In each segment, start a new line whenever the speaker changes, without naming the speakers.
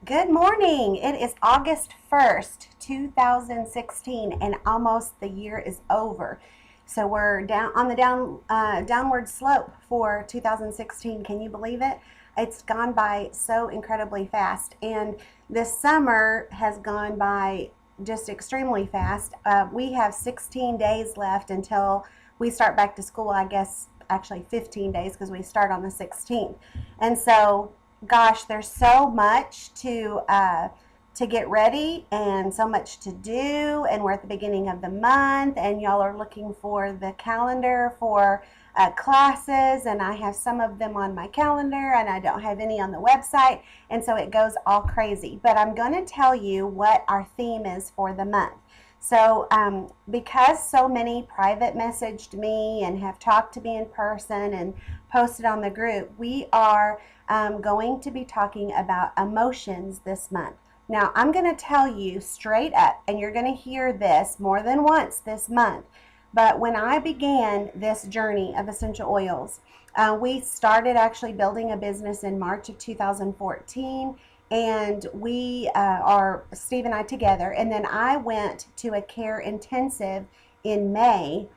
Good morning. It is August 1st, 2016, and almost the year is over. So we're down on the downward slope for 2016. Can you believe it? It's gone by so incredibly fast, and this summer has gone by just extremely fast. We have 16 days left until we start back to school. I guess actually 15 days because we start on the 16th, and so gosh, there's so much to get ready and so much to do, and we're at the beginning of the month, and y'all are looking for the calendar for classes, and I have some of them on my calendar, and I don't have any on the website, and so it goes all crazy. But I'm going to tell you what our theme is for the month. So, because so many private messaged me and have talked to me in person and posted on the group, we are going to be talking about emotions this month. Now, I'm going to tell you straight up, and you're going to hear this more than once this month, but when I began this journey of essential oils, we started actually building a business in March of 2014, and we are Steve and I together, and then I went to a care intensive in May,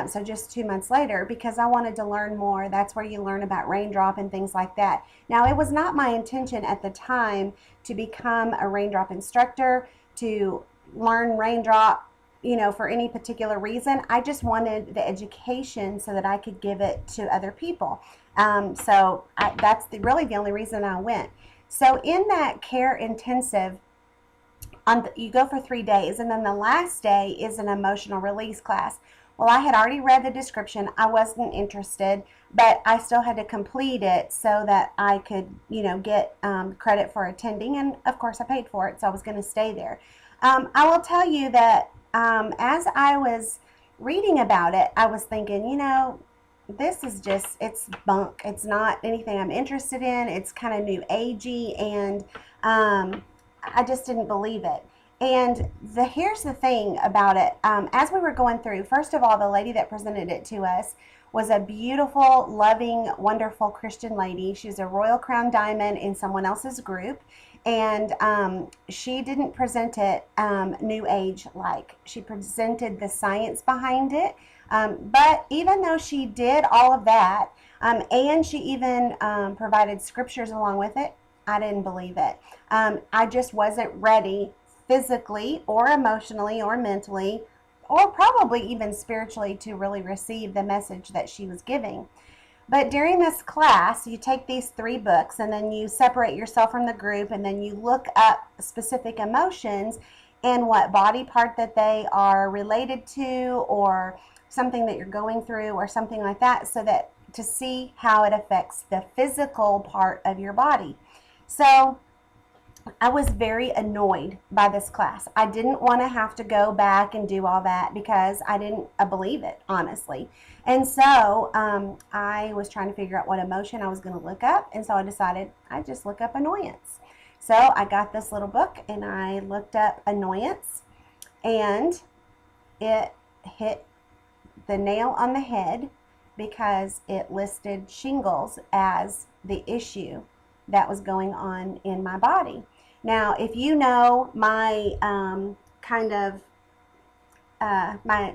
so just 2 months later, because I wanted to learn more. That's where you learn about raindrop and things like that. Now, it was not my intention at the time to become a raindrop instructor, to learn raindrop, for any particular reason. I just wanted the education so that I could give it to other people. That's really the only reason I went. So in that care intensive, you go for 3 days, and then the last day is an emotional release class. Well, I had already read the description. I wasn't interested, but I still had to complete it so that I could, get credit for attending. And of course, I paid for it, so I was going to stay there. I will tell you that as I was reading about it, I was thinking, this is it's bunk. It's not anything I'm interested in. It's kind of new agey, and I just didn't believe it. And here's the thing about it. As we were going through, first of all, the lady that presented it to us was a beautiful, loving, wonderful Christian lady. She's a Royal Crown Diamond in someone else's group. And she didn't present it new age like. She presented the science behind it. But even though she did all of that, and she even provided scriptures along with it, I didn't believe it. I just wasn't ready physically or emotionally or mentally or probably even spiritually to really receive the message that she was giving. But during this class, you take these 3 books, and then you separate yourself from the group, and then you look up specific emotions and what body part that they are related to, or something that you're going through, or something like that, so that to see how it affects the physical part of your body. So I was very annoyed by this class. I didn't want to have to go back and do all that because I didn't believe it, honestly. And so I was trying to figure out what emotion I was going to look up. And so I decided I'd just look up annoyance. So I got this little book and I looked up annoyance, and it hit the nail on the head because it listed shingles as the issue that was going on in my body. Now, if you know my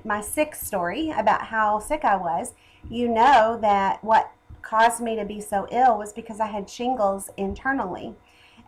my sick story about how sick I was, you know that what caused me to be so ill was because I had shingles internally.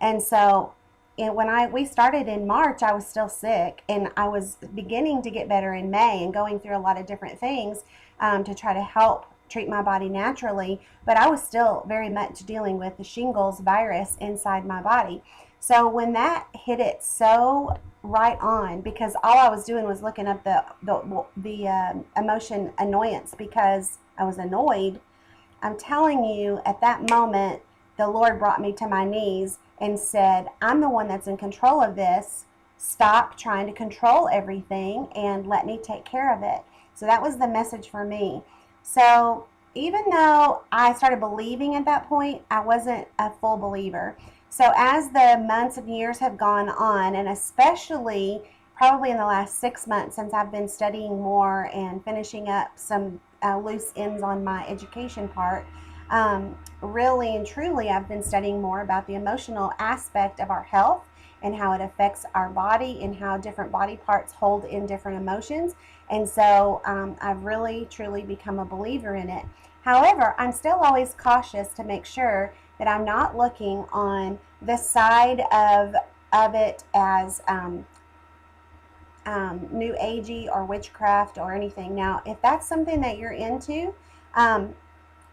And so when we started in March, I was still sick, and I was beginning to get better in May and going through a lot of different things to try to help treat my body naturally, but I was still very much dealing with the shingles virus inside my body. So when that hit it so right on, because all I was doing was looking up the emotion annoyance because I was annoyed. I'm telling you, at that moment, the Lord brought me to my knees and said, I'm the one that's in control of this. Stop trying to control everything and let me take care of it. So that was the message for me. So even though I started believing at that point, I wasn't a full believer. So as the months and years have gone on, and especially probably in the last 6 months since I've been studying more and finishing up some loose ends on my education part, Really and truly, I've been studying more about the emotional aspect of our health and how it affects our body and how different body parts hold in different emotions. And so I've really, truly become a believer in it. However, I'm still always cautious to make sure that I'm not looking on the side of it as new agey or witchcraft or anything. Now, if that's something that you're into,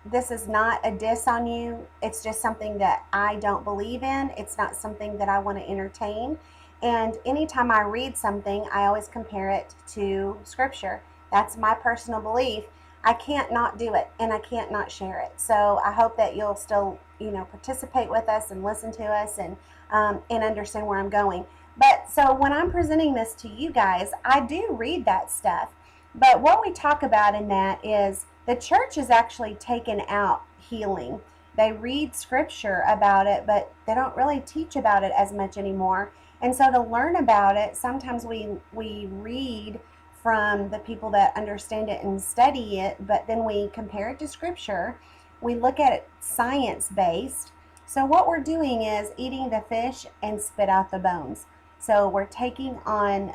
this is not a diss on you. It's just something that I don't believe in. It's not something that I want to entertain. And anytime I read something, I always compare it to scripture. That's my personal belief. I can't not do it, and I can't not share it. So I hope that you'll still, participate with us and listen to us and understand where I'm going. But so when I'm presenting this to you guys, I do read that stuff. But what we talk about in that is the church has actually taken out healing. They read scripture about it, but they don't really teach about it as much anymore. And so to learn about it, sometimes we read from the people that understand it and study it, but then we compare it to scripture. We look at it science based. So what we're doing is eating the fish and spit out the bones. So we're taking on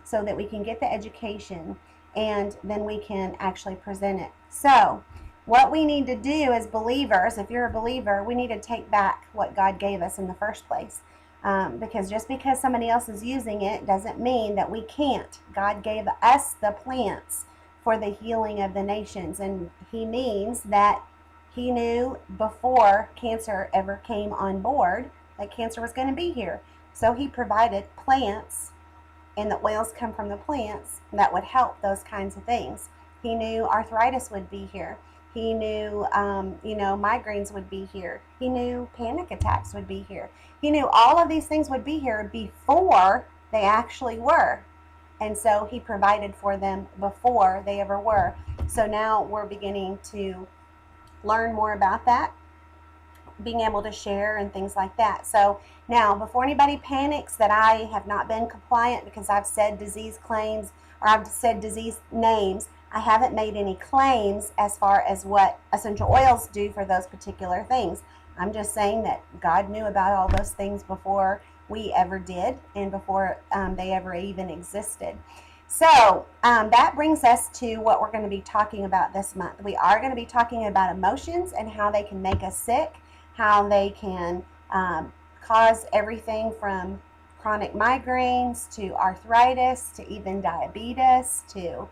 so that we can get the education and then we can actually present it. So what we need to do as believers, if you're a believer, we need to take back what God gave us in the first place. Because just because somebody else is using it doesn't mean that we can't. God gave us the plants for the healing of the nations, and He means that He knew before cancer ever came on board that cancer was going to be here. So He provided plants, and the oils come from the plants that would help those kinds of things. He knew arthritis would be here. He knew, migraines would be here. He knew panic attacks would be here. He knew all of these things would be here before they actually were. And so He provided for them before they ever were. So now we're beginning to learn more about that, being able to share and things like that. So now, before anybody panics that I have not been compliant because I've said disease claims or I've said disease names, I haven't made any claims as far as what essential oils do for those particular things. I'm just saying that God knew about all those things before we ever did and before they ever even existed. So that brings us to what we're going to be talking about this month. We are going to be talking about emotions and how they can make us sick, how they can cause everything from chronic migraines to arthritis to even diabetes to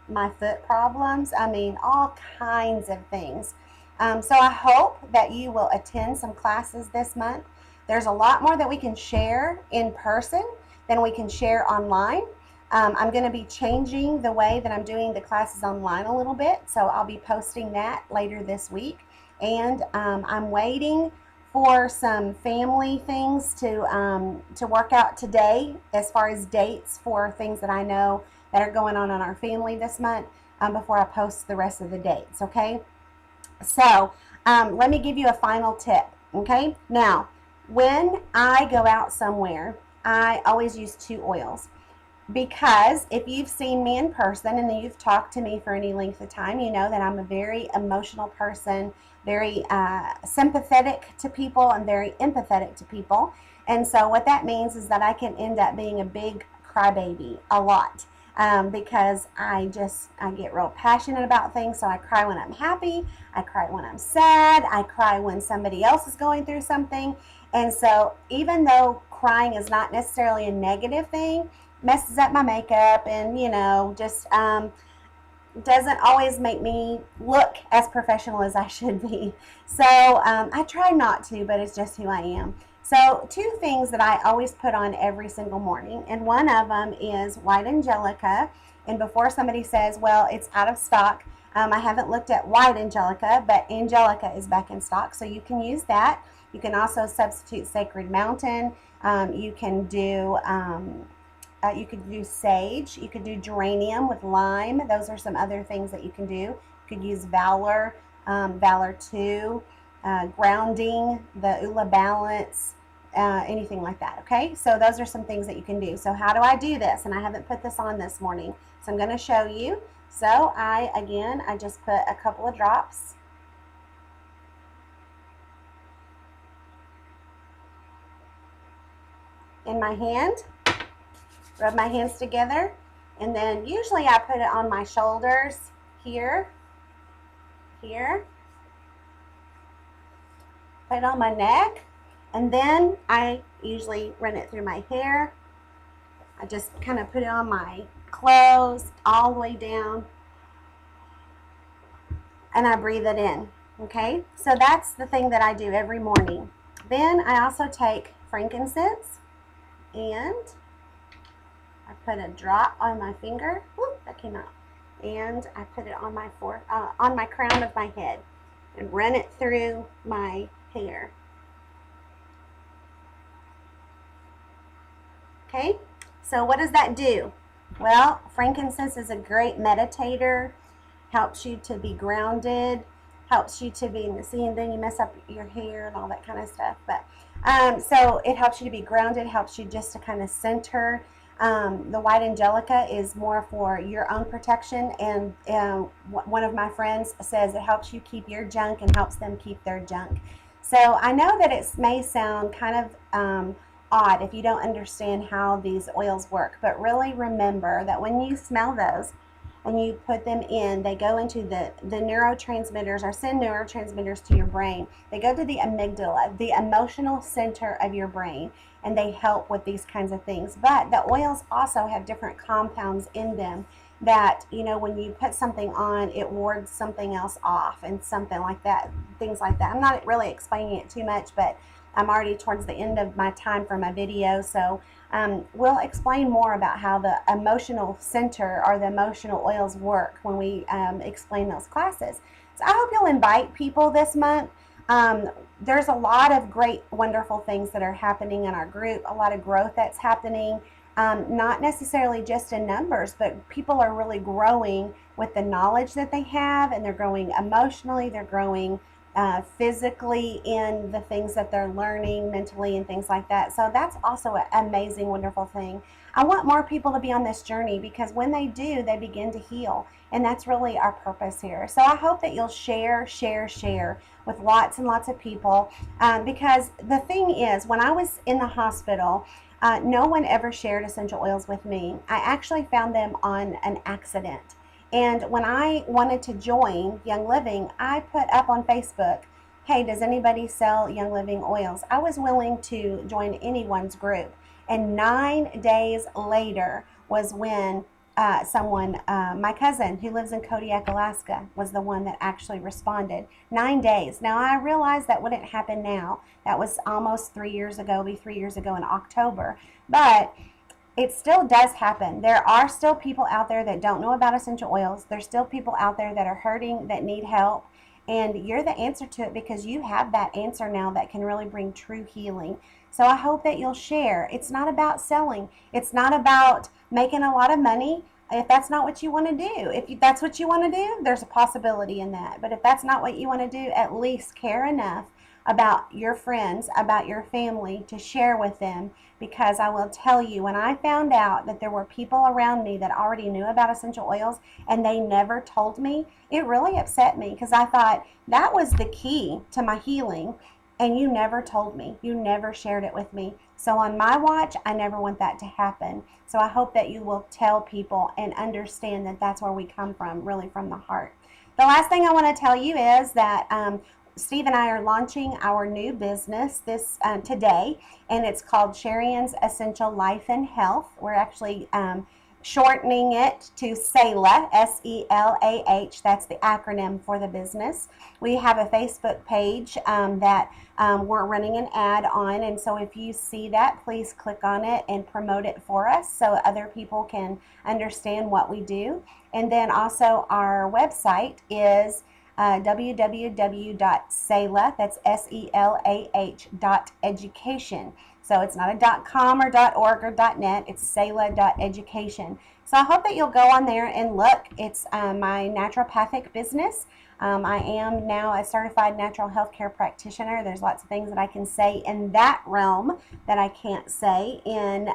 my foot problems. I mean, all kinds of things. So I hope that you will attend some classes this month. There's a lot more that we can share in person than we can share online. I'm going to be changing the way that I'm doing the classes online a little bit, so I'll be posting that later this week. And I'm waiting for some family things to work out today as far as dates for things that I know that are going on in our family this month before I post the rest of the dates, okay? So let me give you a final tip, okay? Now, when I go out somewhere, I always use 2 oils. Because if you've seen me in person and you've talked to me for any length of time, you know that I'm a very emotional person, very sympathetic to people and very empathetic to people. And so what that means is that I can end up being a big crybaby a lot because I get real passionate about things. So I cry when I'm happy, I cry when I'm sad, I cry when somebody else is going through something. And so even though crying is not necessarily a negative thing, messes up my makeup and just doesn't always make me look as professional as I should be. So I try not to, but it's just who I am. So 2 things that I always put on every single morning, and one of them is white angelica. And before somebody says, well, it's out of stock, I haven't looked at white angelica, but angelica is back in stock, so you can use that. You can also substitute Sacred Mountain. You can do you could do sage. You could do geranium with lime. Those are some other things that you can do. You could use Valor, Valor 2, grounding, the Ula Balance, anything like that, okay? So those are some things that you can do. So how do I do this? And I haven't put this on this morning, so I'm going to show you. So I just put a couple of drops in my hand, rub my hands together, and then usually I put it on my shoulders here, here, put it on my neck, and then I usually run it through my hair. I just kind of put it on my clothes all the way down, and I breathe it in. Okay, so that's the thing that I do every morning. Then I also take frankincense and I put a drop on my finger. Whoop, that came out. And I put it on my crown of my head and run it through my hair. Okay, so what does that do? Well, frankincense is a great meditator, helps you to be grounded, helps you to be, see, and then you mess up your hair and all that kind of stuff. But so it helps you to be grounded, helps you just to kind of center. The white angelica is more for your own protection, and one of my friends says it helps you keep your junk and helps them keep their junk. So I know that it may sound kind of odd if you don't understand how these oils work, but really remember that when you smell those and you put them in, they go into the neurotransmitters, or send neurotransmitters to your brain. They go to the amygdala, the emotional center of your brain, and they help with these kinds of things. But the oils also have different compounds in them that, you know, when you put something on, it wards something else off and something like that, things like that. I'm not really explaining it too much, but I'm already towards the end of my time for my video, so we'll explain more about how the emotional center or the emotional oils work when we explain those classes. So I hope you'll invite people this month. There's a lot of great, wonderful things that are happening in our group, a lot of growth that's happening, not necessarily just in numbers, but people are really growing with the knowledge that they have, and they're growing emotionally, they're growing physically in the things that they're learning, mentally, and things like that. So that's also an amazing, wonderful thing. I want more people to be on this journey, because when they do, they begin to heal, and that's really our purpose here. So I hope that you'll share with lots and lots of people, because the thing is, when I was in the hospital, no one ever shared essential oils with me. I actually found them on an accident. And when I wanted to join Young Living, I put up on Facebook, hey, does anybody sell Young Living oils? I was willing to join anyone's group. And 9 days later was when my cousin who lives in Kodiak, Alaska, was the one that actually responded. 9 days. Now, I realize that wouldn't happen now. That was almost 3 years ago, it'll be 3 years ago in October. But it still does happen. There are still people out there that don't know about essential oils. There's still people out there that are hurting, that need help. And you're the answer to it, because you have that answer now that can really bring true healing. So I hope that you'll share. It's not about selling. It's not about making a lot of money. If that's not what you want to do, that's what you want to do, there's a possibility in that. But if that's not what you want to do, at least care enough about your friends, about your family, to share with them. Because I will tell you, when I found out that there were people around me that already knew about essential oils and they never told me, it really upset me, because I thought that was the key to my healing, and you never told me. You never shared it with me. So on my watch, I never want that to happen. So I hope that you will tell people and understand that that's where we come from, really from the heart. The last thing I want to tell you is that Steve and I are launching our new business today, and it's called Sherry-Ann's Essential Life and Health. We're actually shortening it to SELAH, S-E-L-A-H. That's the acronym for the business. We have a Facebook page that we're running an ad on, and so if you see that, please click on it and promote it for us so other people can understand what we do. And then also our website is www.selah, that's SELAH.education. So it's not a .com or .org or .net, it's selah.education. So I hope that you'll go on there and look. It's my naturopathic business. I am now a certified natural healthcare practitioner. There's lots of things that I can say in that realm that I can't say in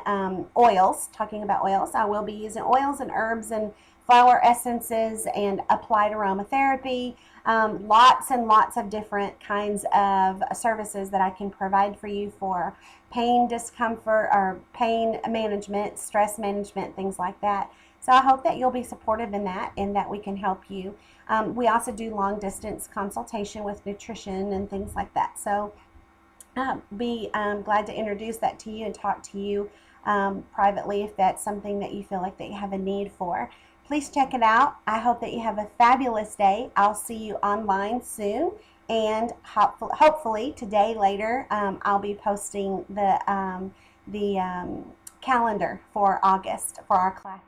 oils, talking about oils. I will be using oils and herbs and flower essences and applied aromatherapy. lots and lots of different kinds of services that I can provide for you for pain, discomfort, or pain management, stress management, things like that. So I hope that you'll be supportive in that and that we can help you. We also do long distance consultation with nutrition and things like that. So be glad to introduce that to you and talk to you privately if that's something that you feel like that you have a need for. Please check it out. I hope that you have a fabulous day. I'll see you online soon, and hopefully today later I'll be posting the calendar for August for our classes.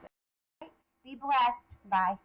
Be blessed. Bye.